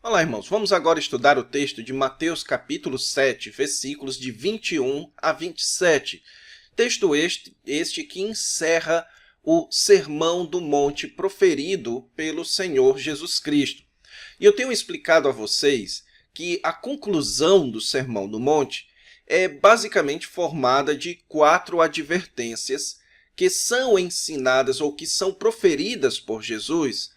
Olá, irmãos. Vamos agora estudar o texto de Mateus capítulo 7, versículos de 21 a 27. Texto este que encerra o Sermão do Monte proferido pelo Senhor Jesus Cristo. E eu tenho explicado a vocês que a conclusão do Sermão do Monte é basicamente formada de 4 advertências que são ensinadas ou que são proferidas por Jesus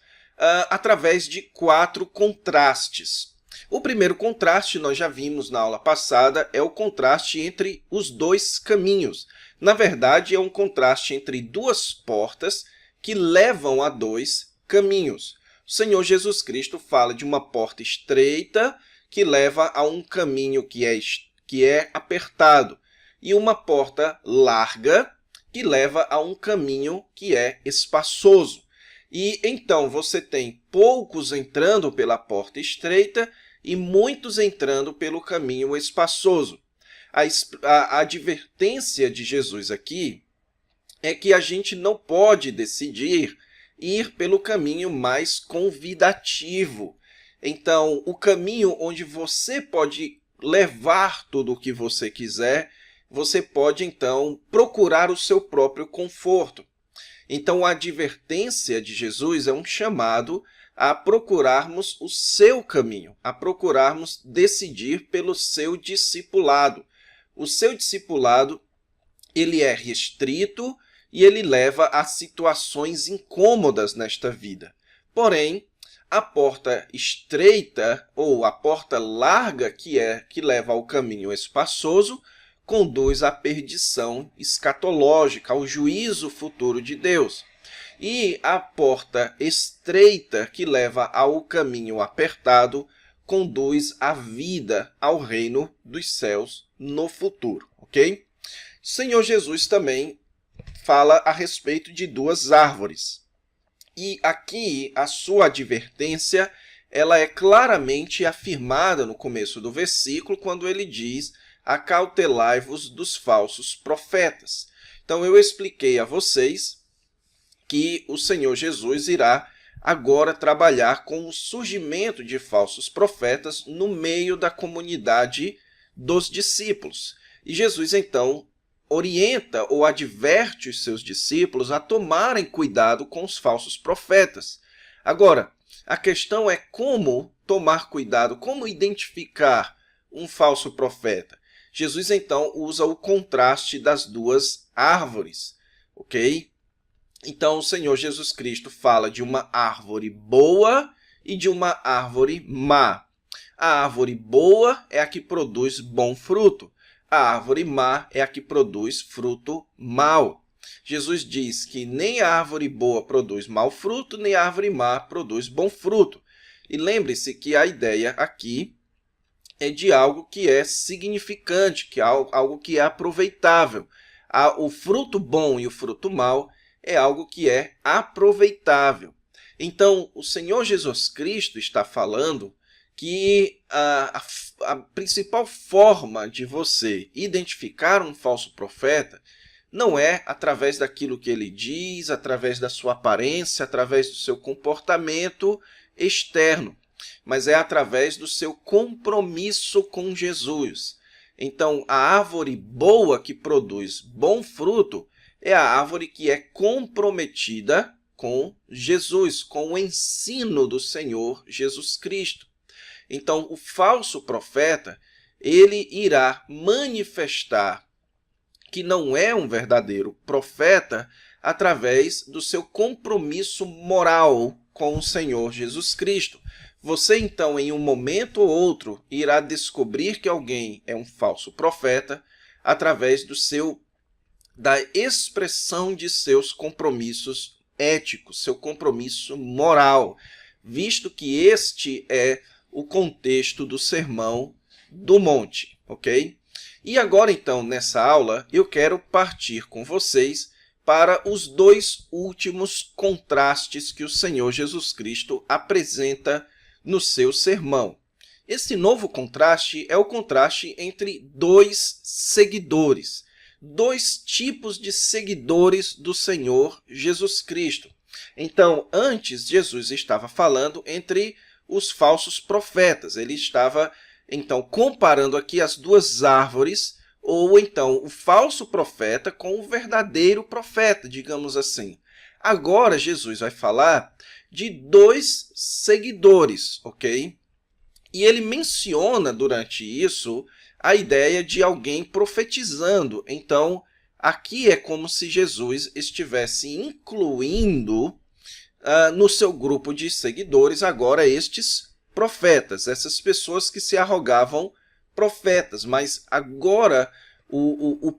através de 4 contrastes. O primeiro contraste, nós já vimos na aula passada, é o contraste entre os dois caminhos. Na verdade, é um contraste entre duas portas que levam a dois caminhos. O Senhor Jesus Cristo fala de uma porta estreita que leva a um caminho que é apertado e uma porta larga que leva a um caminho que é espaçoso. E então você tem poucos entrando pela porta estreita e muitos entrando pelo caminho espaçoso. A advertência de Jesus aqui é que a gente não pode decidir ir pelo caminho mais convidativo. Então, o caminho onde você pode levar tudo o que você quiser, você pode, então, procurar o seu próprio conforto. Então, a advertência de Jesus é um chamado a procurarmos o seu caminho, a procurarmos decidir pelo seu discipulado. O seu discipulado, ele é restrito e ele leva a situações incômodas nesta vida. Porém, a porta estreita ou a porta larga que leva ao caminho espaçoso conduz à perdição escatológica, ao juízo futuro de Deus. E a porta estreita que leva ao caminho apertado conduz à vida, ao reino dos céus no futuro, ok? O Senhor Jesus também fala a respeito de 2 árvores. E aqui a sua advertência, ela é claramente afirmada no começo do versículo, quando ele diz: acautelai-vos dos falsos profetas. Então, eu expliquei a vocês que o Senhor Jesus irá agora trabalhar com o surgimento de falsos profetas no meio da comunidade dos discípulos. E Jesus, então, orienta ou adverte os seus discípulos a tomarem cuidado com os falsos profetas. Agora, a questão é como tomar cuidado, como identificar um falso profeta. Jesus, então, usa o contraste das 2 árvores, ok? Então, o Senhor Jesus Cristo fala de uma árvore boa e de uma árvore má. A árvore boa é a que produz bom fruto. A árvore má é a que produz fruto mau. Jesus diz que nem a árvore boa produz mau fruto, nem a árvore má produz bom fruto. E lembre-se que a ideia aqui é de algo que é significante, que é algo que é aproveitável. O fruto bom e o fruto mau é algo que é aproveitável. Então, o Senhor Jesus Cristo está falando que a principal forma de você identificar um falso profeta não é através daquilo que ele diz, através da sua aparência, através do seu comportamento externo, mas é através do seu compromisso com Jesus. Então, a árvore boa que produz bom fruto é a árvore que é comprometida com Jesus, com o ensino do Senhor Jesus Cristo. Então, o falso profeta, ele irá manifestar que não é um verdadeiro profeta através do seu compromisso moral com o Senhor Jesus Cristo. Você, então, em um momento ou outro, irá descobrir que alguém é um falso profeta através da expressão de seus compromissos éticos, seu compromisso moral, visto que este é o contexto do Sermão do Monte, ok? E agora, então, nessa aula, eu quero partir com vocês para os 2 últimos contrastes que o Senhor Jesus Cristo apresenta no seu sermão. Esse novo contraste é o contraste entre 2 seguidores, 2 tipos de seguidores do Senhor Jesus Cristo. Então, antes, Jesus estava falando entre os falsos profetas. Ele estava, então, comparando aqui as duas árvores, ou então o falso profeta com o verdadeiro profeta, digamos assim. Agora, Jesus vai falar de dois seguidores, ok? E ele menciona durante isso a ideia de alguém profetizando. Então, aqui é como se Jesus estivesse incluindo no seu grupo de seguidores agora estes profetas, essas pessoas que se arrogavam profetas. Mas agora o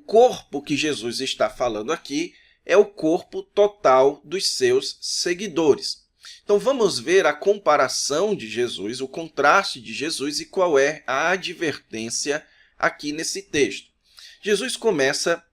corpo que Jesus está falando aqui é o corpo total dos seus seguidores. Então, vamos ver a comparação de Jesus, o contraste de Jesus e qual é a advertência aqui nesse texto. Jesus começa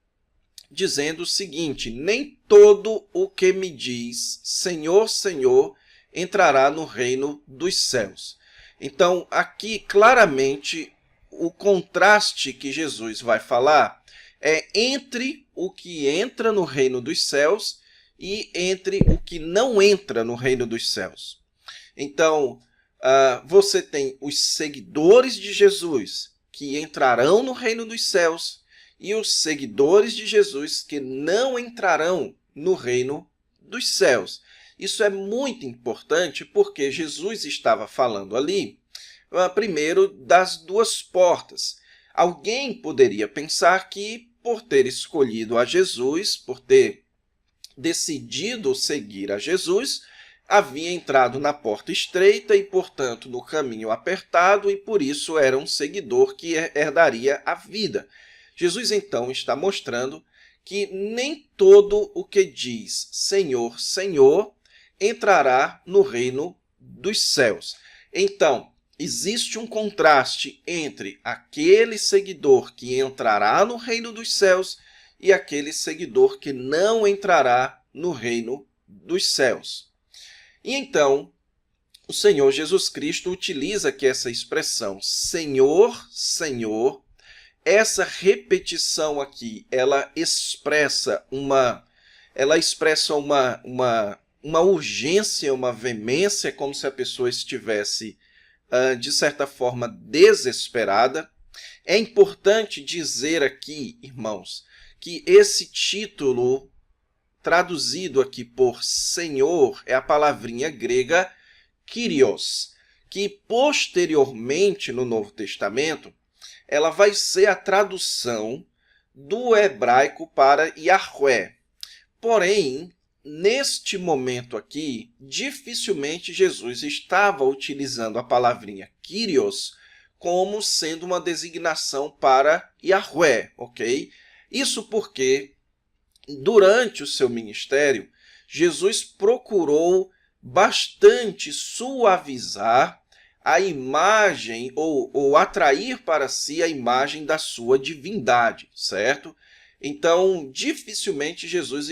dizendo o seguinte: nem todo o que me diz Senhor, Senhor, entrará no reino dos céus. Então, aqui, claramente, o contraste que Jesus vai falar é entre o que entra no reino dos céus e entre o que não entra no reino dos céus. Então, você tem os seguidores de Jesus que entrarão no reino dos céus e os seguidores de Jesus que não entrarão no reino dos céus. Isso é muito importante porque Jesus estava falando ali, primeiro, das duas portas. Alguém poderia pensar que, por ter escolhido a Jesus, por ter decidido seguir a Jesus, havia entrado na porta estreita e, portanto, no caminho apertado, e por isso era um seguidor que herdaria a vida. Jesus, então, está mostrando que nem todo o que diz Senhor, Senhor, entrará no reino dos céus. Então, existe um contraste entre aquele seguidor que entrará no reino dos céus e aquele seguidor que não entrará no reino dos céus. E então, o Senhor Jesus Cristo utiliza aqui essa expressão, Senhor, Senhor. Essa repetição aqui, ela expressa uma urgência, uma veemência, como se a pessoa estivesse, de certa forma, desesperada. É importante dizer aqui, irmãos, que esse título, traduzido aqui por Senhor, é a palavrinha grega Kyrios, que posteriormente no Novo Testamento, ela vai ser a tradução do hebraico para Yahweh. Porém, neste momento aqui, dificilmente Jesus estava utilizando a palavrinha Kyrios como sendo uma designação para Yahweh, ok? Isso porque, durante o seu ministério, Jesus procurou bastante suavizar a imagem ou atrair para si a imagem da sua divindade, certo? Então, dificilmente Jesus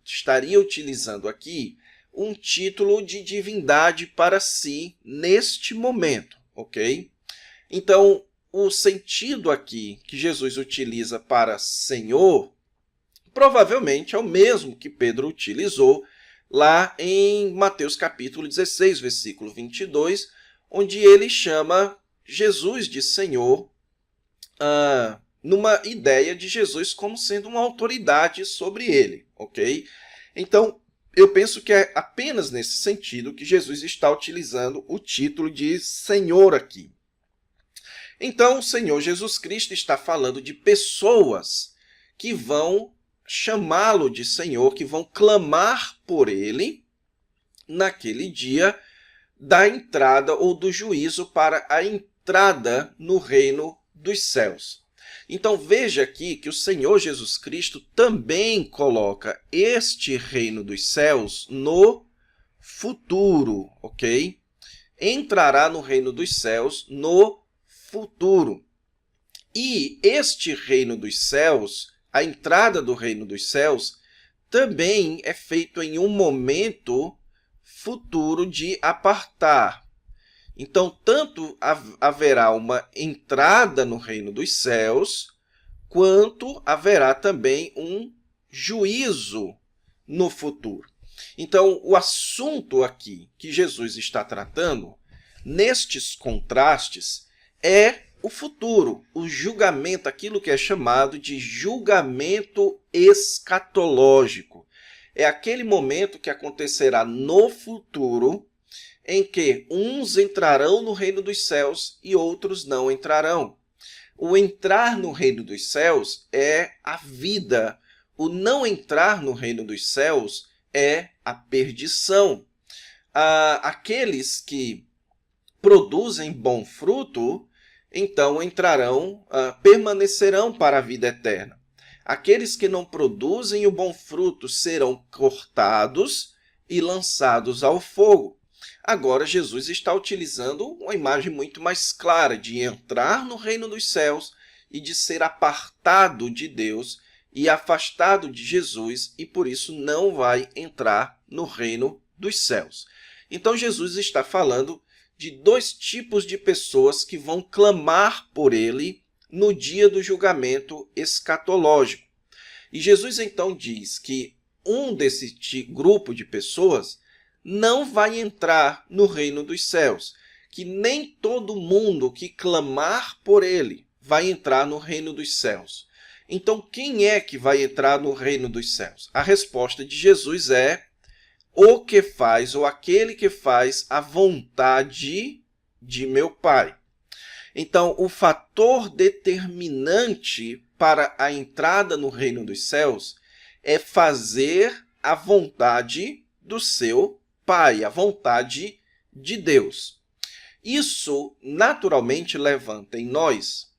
estaria utilizando aqui um título de divindade para si neste momento, ok? Então, o sentido aqui que Jesus utiliza para Senhor provavelmente é o mesmo que Pedro utilizou lá em Mateus capítulo 16, versículo 22, onde ele chama Jesus de Senhor, numa ideia de Jesus como sendo uma autoridade sobre ele, ok? Então, eu penso que é apenas nesse sentido que Jesus está utilizando o título de Senhor aqui. Então, o Senhor Jesus Cristo está falando de pessoas que vão chamá-lo de Senhor, que vão clamar por ele naquele dia da entrada ou do juízo para a entrada no reino dos céus. Então, veja aqui que o Senhor Jesus Cristo também coloca este reino dos céus no futuro, ok? Entrará no reino dos céus no futuro. E este reino dos céus, a entrada do reino dos céus, também é feito em um momento futuro de apartar. Então, tanto haverá uma entrada no reino dos céus, quanto haverá também um juízo no futuro. Então, o assunto aqui que Jesus está tratando, nestes contrastes, é o futuro, o julgamento, aquilo que é chamado de julgamento escatológico. É aquele momento que acontecerá no futuro, em que uns entrarão no reino dos céus e outros não entrarão. O entrar no reino dos céus é a vida. O não entrar no reino dos céus é a perdição. Aqueles que produzem bom fruto, então entrarão, permanecerão para a vida eterna. Aqueles que não produzem o bom fruto serão cortados e lançados ao fogo. Agora, Jesus está utilizando uma imagem muito mais clara de entrar no reino dos céus e de ser apartado de Deus e afastado de Jesus, e por isso não vai entrar no reino dos céus. Então, Jesus está falando de dois tipos de pessoas que vão clamar por ele no dia do julgamento escatológico. E Jesus então diz que um desse grupo de pessoas não vai entrar no reino dos céus, que nem todo mundo que clamar por ele vai entrar no reino dos céus. Então, quem é que vai entrar no reino dos céus? A resposta de Jesus é o que faz, ou aquele que faz a vontade de meu Pai. Então, o fator determinante para a entrada no reino dos céus é fazer a vontade do seu Pai, a vontade de Deus. Isso, naturalmente, levanta em nós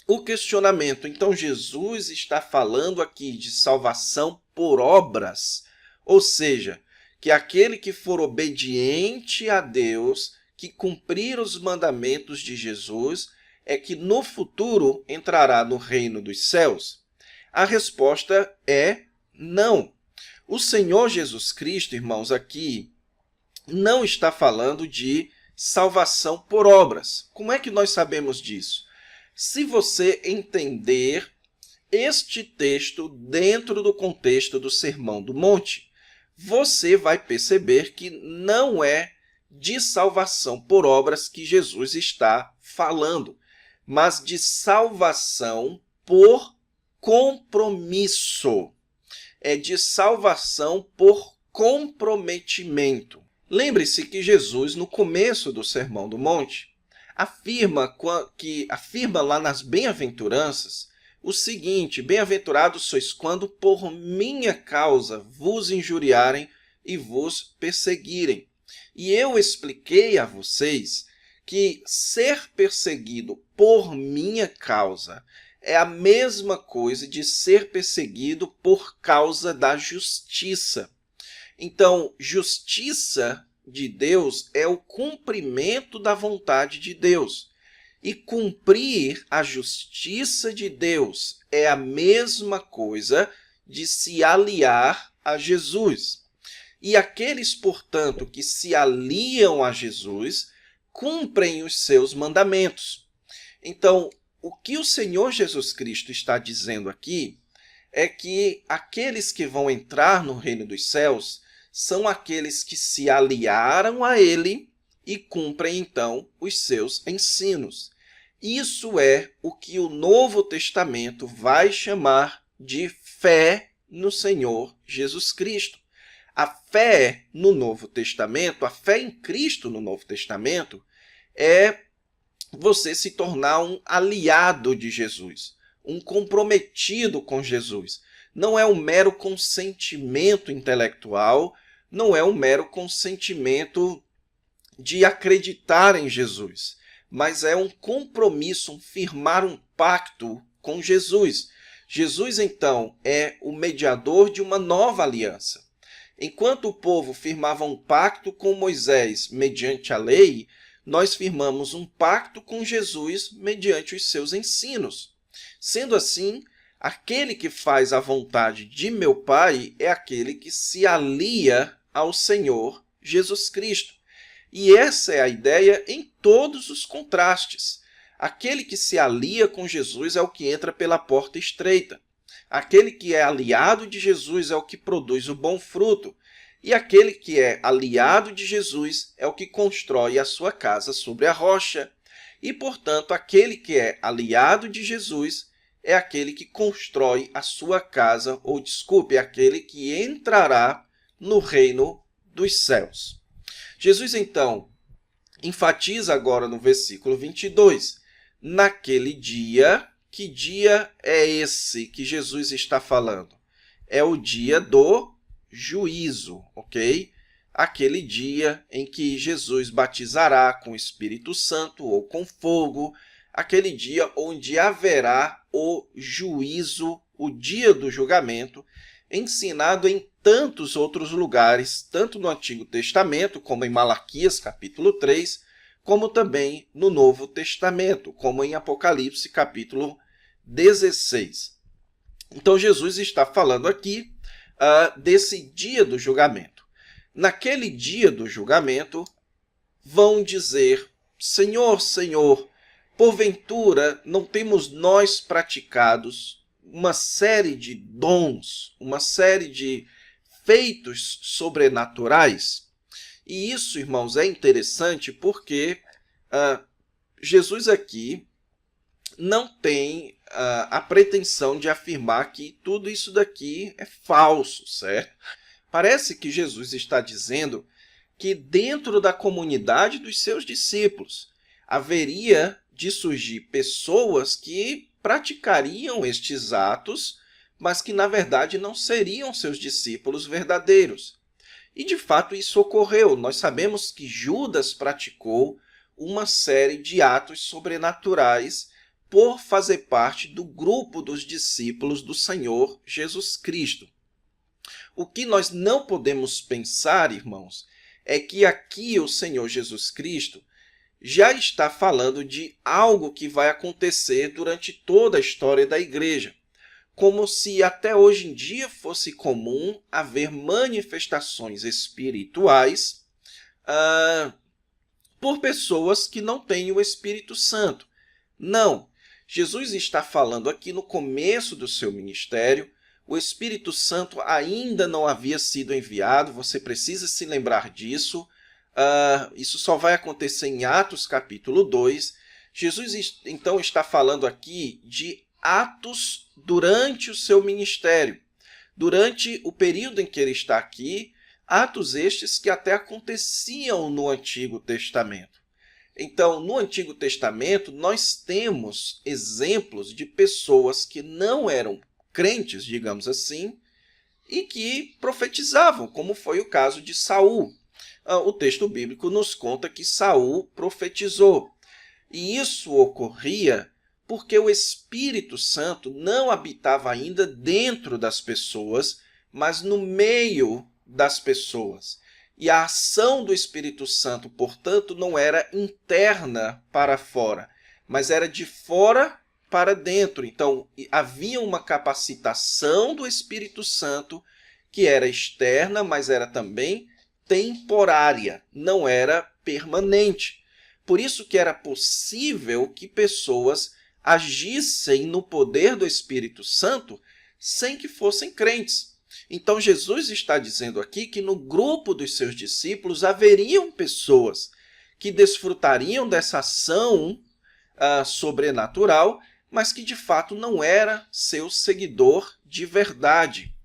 o questionamento. Então, Jesus está falando aqui de salvação por obras, ou seja, que aquele que for obediente a Deus, que cumprir os mandamentos de Jesus, é que no futuro entrará no reino dos céus? A resposta é não. O Senhor Jesus Cristo, irmãos, aqui não está falando de salvação por obras. Como é que nós sabemos disso? Se você entender este texto dentro do contexto do Sermão do Monte, você vai perceber que não é de salvação por obras que Jesus está falando, mas de salvação por compromisso. É de salvação por comprometimento. Lembre-se que Jesus, no começo do Sermão do Monte, afirma lá nas bem-aventuranças o seguinte: bem-aventurados sois quando por minha causa vos injuriarem e vos perseguirem. E eu expliquei a vocês que ser perseguido por minha causa é a mesma coisa de ser perseguido por causa da justiça. Então, justiça de Deus é o cumprimento da vontade de Deus. E cumprir a justiça de Deus é a mesma coisa de se aliar a Jesus. E aqueles, portanto, que se aliam a Jesus, cumprem os seus mandamentos. Então, o que o Senhor Jesus Cristo está dizendo aqui é que aqueles que vão entrar no reino dos céus são aqueles que se aliaram a ele e cumprem, então, os seus ensinos. Isso é o que o Novo Testamento vai chamar de fé no Senhor Jesus Cristo. A fé no Novo Testamento, a fé em Cristo no Novo Testamento, é você se tornar um aliado de Jesus, um comprometido com Jesus. Não é um mero consentimento intelectual, não é um mero consentimento de acreditar em Jesus, mas é um compromisso, um firmar um pacto com Jesus. Jesus, então, é o mediador de uma nova aliança. Enquanto o povo firmava um pacto com Moisés mediante a lei, nós firmamos um pacto com Jesus mediante os seus ensinos. Sendo assim, aquele que faz a vontade de meu Pai é aquele que se alia ao Senhor Jesus Cristo. E essa é a ideia em todos os contrastes. Aquele que se alia com Jesus é o que entra pela porta estreita. Aquele que é aliado de Jesus é o que produz o bom fruto. E aquele que é aliado de Jesus é o que constrói a sua casa sobre a rocha. E, portanto, aquele que é aliado de Jesus é aquele que constrói a sua casa, ou desculpe, é aquele que entrará no reino dos céus. Jesus, então, enfatiza agora no versículo 22, naquele dia. Que dia é esse que Jesus está falando? É o dia do juízo, ok? Aquele dia em que Jesus batizará com o Espírito Santo ou com fogo, aquele dia onde haverá o juízo, o dia do julgamento, ensinado em tantos outros lugares, tanto no Antigo Testamento, como em Malaquias, capítulo 3, como também no Novo Testamento, como em Apocalipse, capítulo 16. Então, Jesus está falando aqui desse dia do julgamento. Naquele dia do julgamento, vão dizer, Senhor, Senhor, porventura não temos nós praticados uma série de dons, uma série de feitos sobrenaturais? E isso, irmãos, é interessante porque Jesus aqui não tem a pretensão de afirmar que tudo isso daqui é falso, certo? Parece que Jesus está dizendo que dentro da comunidade dos seus discípulos haveria de surgir pessoas que praticariam estes atos, mas que na verdade não seriam seus discípulos verdadeiros. E de fato isso ocorreu. Nós sabemos que Judas praticou uma série de atos sobrenaturais por fazer parte do grupo dos discípulos do Senhor Jesus Cristo. O que nós não podemos pensar, irmãos, é que aqui o Senhor Jesus Cristo já está falando de algo que vai acontecer durante toda a história da igreja, como se até hoje em dia fosse comum haver manifestações espirituais por pessoas que não têm o Espírito Santo. Não. Jesus está falando aqui no começo do seu ministério, o Espírito Santo ainda não havia sido enviado, você precisa se lembrar disso. Isso só vai acontecer em Atos capítulo 2. Jesus, então, está falando aqui de atos durante o seu ministério. Durante o período em que ele está aqui, atos estes que até aconteciam no Antigo Testamento. Então, no Antigo Testamento, nós temos exemplos de pessoas que não eram crentes, digamos assim, e que profetizavam, como foi o caso de Saul. O texto bíblico nos conta que Saul profetizou. E isso ocorria porque o Espírito Santo não habitava ainda dentro das pessoas, mas no meio das pessoas. E a ação do Espírito Santo, portanto, não era interna para fora, mas era de fora para dentro. Então, havia uma capacitação do Espírito Santo que era externa, mas era também temporária, não era permanente. Por isso que era possível que pessoas agissem no poder do Espírito Santo sem que fossem crentes. Então, Jesus está dizendo aqui que no grupo dos seus discípulos haveriam pessoas que desfrutariam dessa ação sobrenatural, mas que de fato não era seu seguidor de verdade.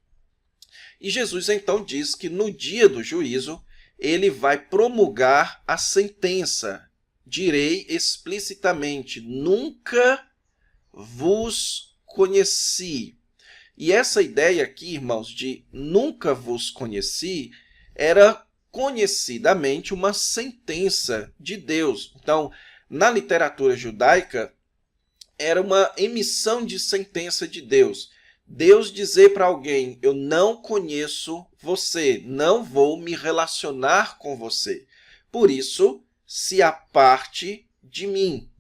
E Jesus então diz que no dia do juízo ele vai promulgar a sentença. Direi explicitamente, nunca vos conheci. E essa ideia aqui, irmãos, de nunca vos conheci, era conhecidamente uma sentença de Deus. Então, na literatura judaica, era uma emissão de sentença de Deus. Deus dizer para alguém, eu não conheço você, não vou me relacionar com você. Por isso, se aparte de mim.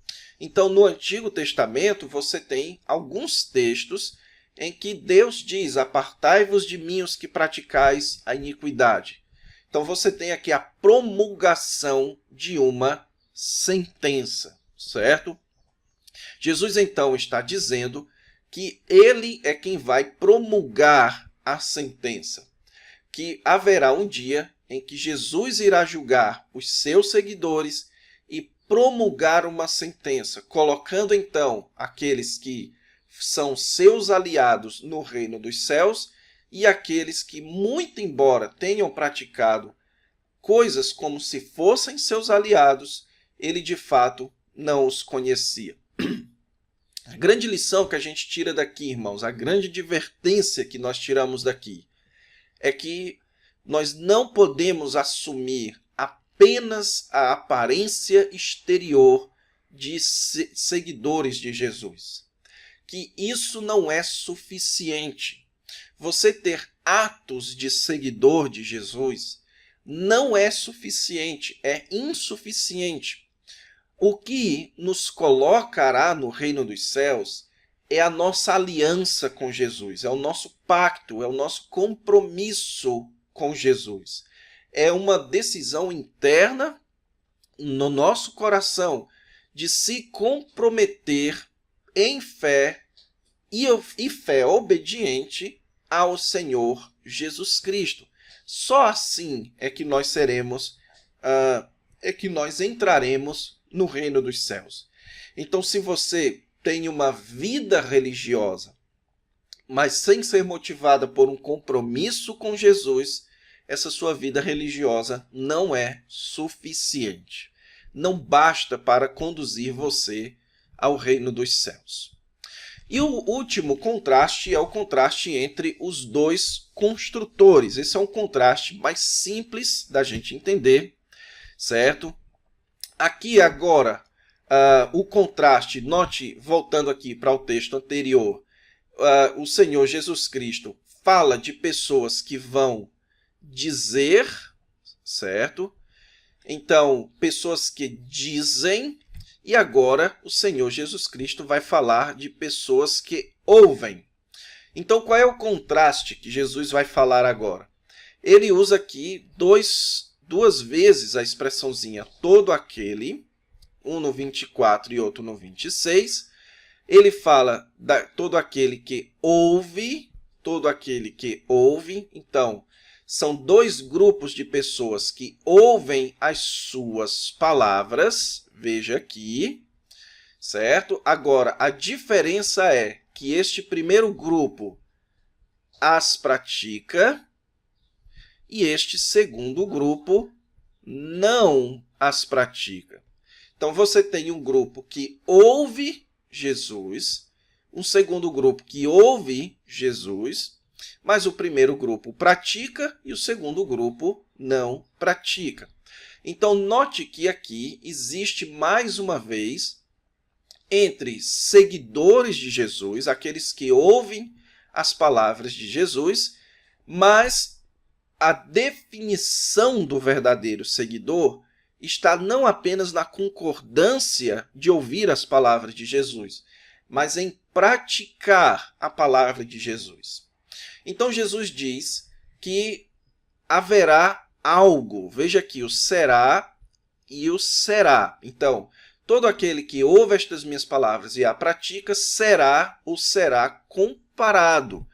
Então, no Antigo Testamento, você tem alguns textos em que Deus diz, apartai-vos de mim os que praticais a iniquidade. Então, você tem aqui a promulgação de uma sentença, certo? Jesus, então, está dizendo que ele é quem vai promulgar a sentença. que haverá um dia em que Jesus irá julgar os seus seguidores e promulgar uma sentença, colocando então aqueles que são seus aliados no reino dos céus e aqueles que, muito embora tenham praticado coisas como se fossem seus aliados, ele de fato não os conhecia. A grande lição que a gente tira daqui, irmãos, a grande advertência que nós tiramos daqui, é que nós não podemos assumir apenas a aparência exterior de seguidores de Jesus. Que isso não é suficiente. Você ter atos de seguidor de Jesus não é suficiente, é insuficiente. O que nos colocará no reino dos céus é a nossa aliança com Jesus, é o nosso pacto, é o nosso compromisso com Jesus. É uma decisão interna no nosso coração de se comprometer em fé e fé obediente ao Senhor Jesus Cristo. Só assim é que nós nós entraremos no reino dos céus. Então, se você tem uma vida religiosa, mas sem ser motivada por um compromisso com Jesus, essa sua vida religiosa não é suficiente. Não basta para conduzir você ao reino dos céus. E o último contraste é o contraste entre os dois construtores. Esse é um contraste mais simples da gente entender, certo? Aqui agora, o contraste, note, voltando aqui para o texto anterior, o Senhor Jesus Cristo fala de pessoas que vão dizer, certo? Então, pessoas que dizem, e agora o Senhor Jesus Cristo vai falar de pessoas que ouvem. Então, qual é o contraste que Jesus vai falar agora? Ele usa aqui duas vezes a expressãozinha todo aquele, um no 24 e outro no 26. Ele fala todo aquele que ouve, todo aquele que ouve. Então, são dois grupos de pessoas que ouvem as suas palavras. Veja aqui, certo? Agora, a diferença é que este primeiro grupo as pratica e este segundo grupo não as pratica. Então, você tem um grupo que ouve Jesus, um segundo grupo que ouve Jesus, mas o primeiro grupo pratica e o segundo grupo não pratica. Então, note que aqui existe mais uma vez entre seguidores de Jesus, aqueles que ouvem as palavras de Jesus, mas a definição do verdadeiro seguidor está não apenas na concordância de ouvir as palavras de Jesus, mas em praticar a palavra de Jesus. Então, Jesus diz que haverá algo. Veja aqui, o será e o será. Então, todo aquele que ouve estas minhas palavras e a pratica será ou será comparado.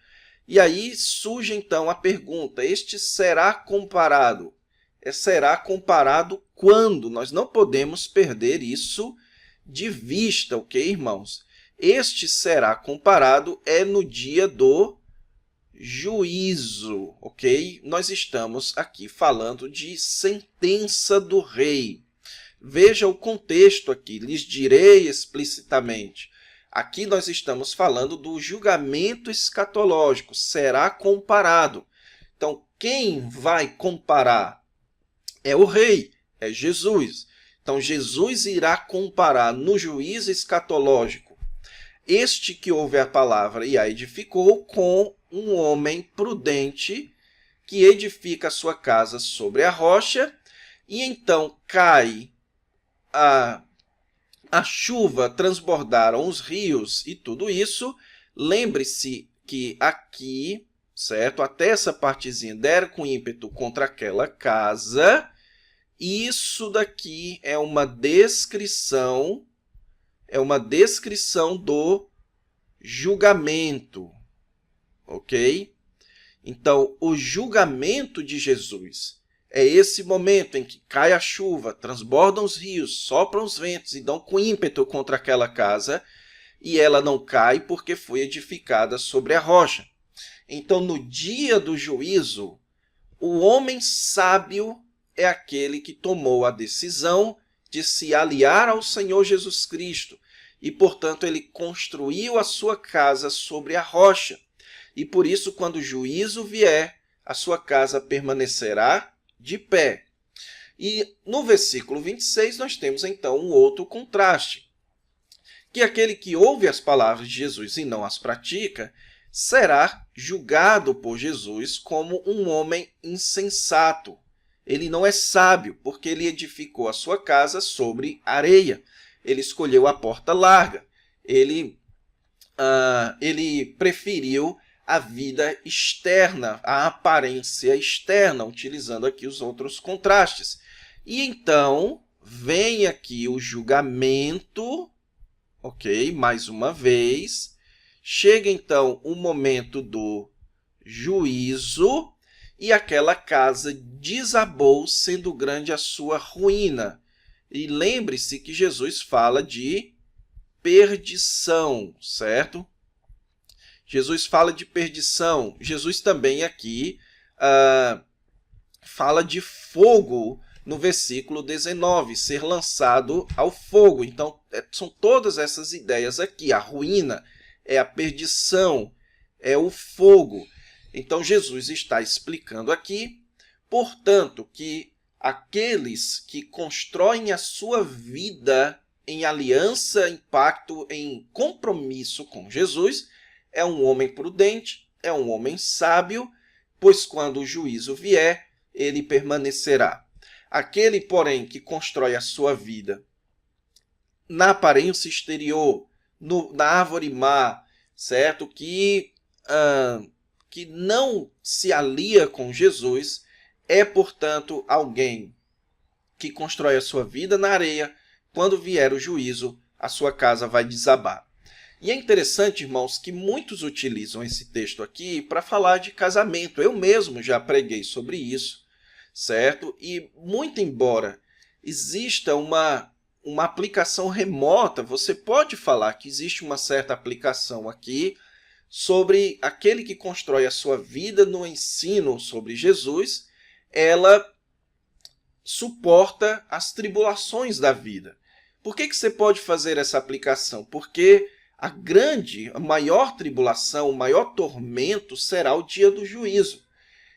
E aí surge então a pergunta, este será comparado? Será comparado quando? Nós não podemos perder isso de vista, ok, irmãos? Este será comparado é no dia do juízo, ok? Nós estamos aqui falando de sentença do rei. Veja o contexto aqui, lhes direi explicitamente. Aqui nós estamos falando do julgamento escatológico, será comparado. Então, quem vai comparar? É o rei, é Jesus. Então, Jesus irá comparar no juízo escatológico este que ouve a palavra e a edificou com um homem prudente que edifica a sua casa sobre a rocha e então cai a chuva, transbordaram os rios e tudo isso. Lembre-se que aqui, certo? Até essa partezinha deram com ímpeto contra aquela casa. Isso daqui é uma descrição do julgamento, ok? Então, o julgamento de Jesus é esse momento em que cai a chuva, transbordam os rios, sopram os ventos e dão com ímpeto contra aquela casa, e ela não cai porque foi edificada sobre a rocha. Então, no dia do juízo, o homem sábio é aquele que tomou a decisão de se aliar ao Senhor Jesus Cristo e, portanto, ele construiu a sua casa sobre a rocha. E por isso, quando o juízo vier, a sua casa permanecerá de pé. E no versículo 26, nós temos então um outro contraste, que aquele que ouve as palavras de Jesus e não as pratica, será julgado por Jesus como um homem insensato. Ele não é sábio, porque ele edificou a sua casa sobre areia. Ele escolheu a porta larga. Ele preferiu a vida externa, a aparência externa, utilizando aqui os outros contrastes. E então, vem aqui o julgamento, ok? Mais uma vez. Chega então o momento do juízo e aquela casa desabou, sendo grande a sua ruína. E lembre-se que Jesus fala de perdição, certo? Jesus fala de perdição. Jesus também aqui fala de fogo no versículo 19, ser lançado ao fogo. Então, são todas essas ideias aqui. A ruína é a perdição, é o fogo. Então, Jesus está explicando aqui, portanto, que aqueles que constroem a sua vida em aliança, em pacto, em compromisso com Jesus, é um homem prudente, é um homem sábio, pois quando o juízo vier, ele permanecerá. Aquele, porém, que constrói a sua vida na aparência exterior, na árvore má, certo? Que não se alia com Jesus, é, portanto, alguém que constrói a sua vida na areia. Quando vier o juízo, a sua casa vai desabar. E é interessante, irmãos, que muitos utilizam esse texto aqui para falar de casamento. Eu mesmo já preguei sobre isso, certo? E muito embora exista uma aplicação remota, você pode falar que existe uma certa aplicação aqui sobre aquele que constrói a sua vida no ensino sobre Jesus, ela suporta as tribulações da vida. Por que você pode fazer essa aplicação? Porque a maior tribulação, o maior tormento será o dia do juízo.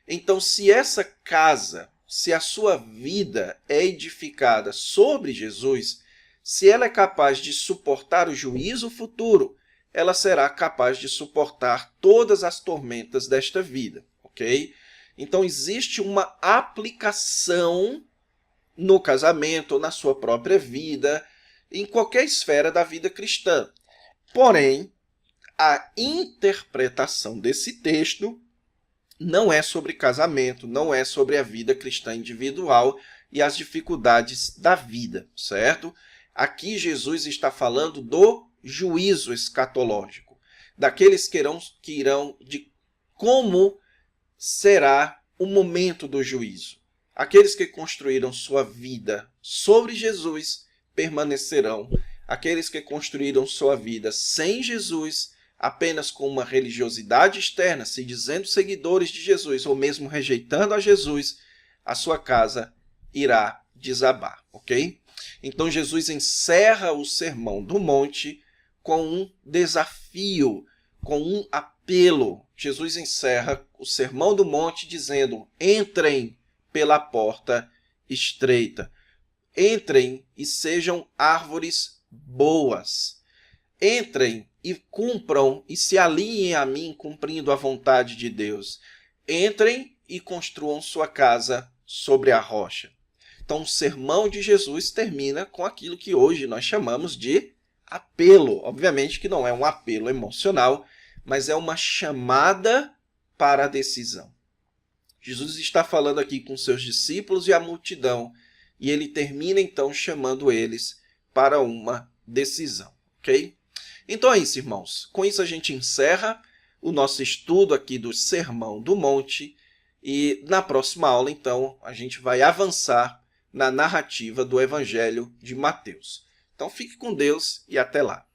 Então, se essa casa, se a sua vida é edificada sobre Jesus, se ela é capaz de suportar o juízo futuro, ela será capaz de suportar todas as tormentas desta vida, ok? Então, existe uma aplicação no casamento, na sua própria vida, em qualquer esfera da vida cristã. Porém, a interpretação desse texto não é sobre casamento, não é sobre a vida cristã individual e as dificuldades da vida, certo? Aqui Jesus está falando do juízo escatológico, daqueles que irão de como será o momento do juízo. Aqueles que construíram sua vida sobre Jesus permanecerão. Aqueles que construíram sua vida sem Jesus, apenas com uma religiosidade externa, se dizendo seguidores de Jesus ou mesmo rejeitando a Jesus, a sua casa irá desabar, ok? Então Jesus encerra o Sermão do Monte com um desafio, com um apelo. Jesus encerra o Sermão do Monte dizendo: entrem pela porta estreita. Entrem e sejam árvores boas. Entrem e cumpram e se alinhem a mim, cumprindo a vontade de Deus. Entrem e construam sua casa sobre a rocha. Então, o sermão de Jesus termina com aquilo que hoje nós chamamos de apelo. Obviamente que não é um apelo emocional, mas é uma chamada para a decisão. Jesus está falando aqui com seus discípulos e a multidão, e ele termina então chamando eles para uma decisão, ok? Então é isso, irmãos. Com isso a gente encerra o nosso estudo aqui do Sermão do Monte e na próxima aula, então, a gente vai avançar na narrativa do Evangelho de Mateus. Então, fique com Deus e até lá.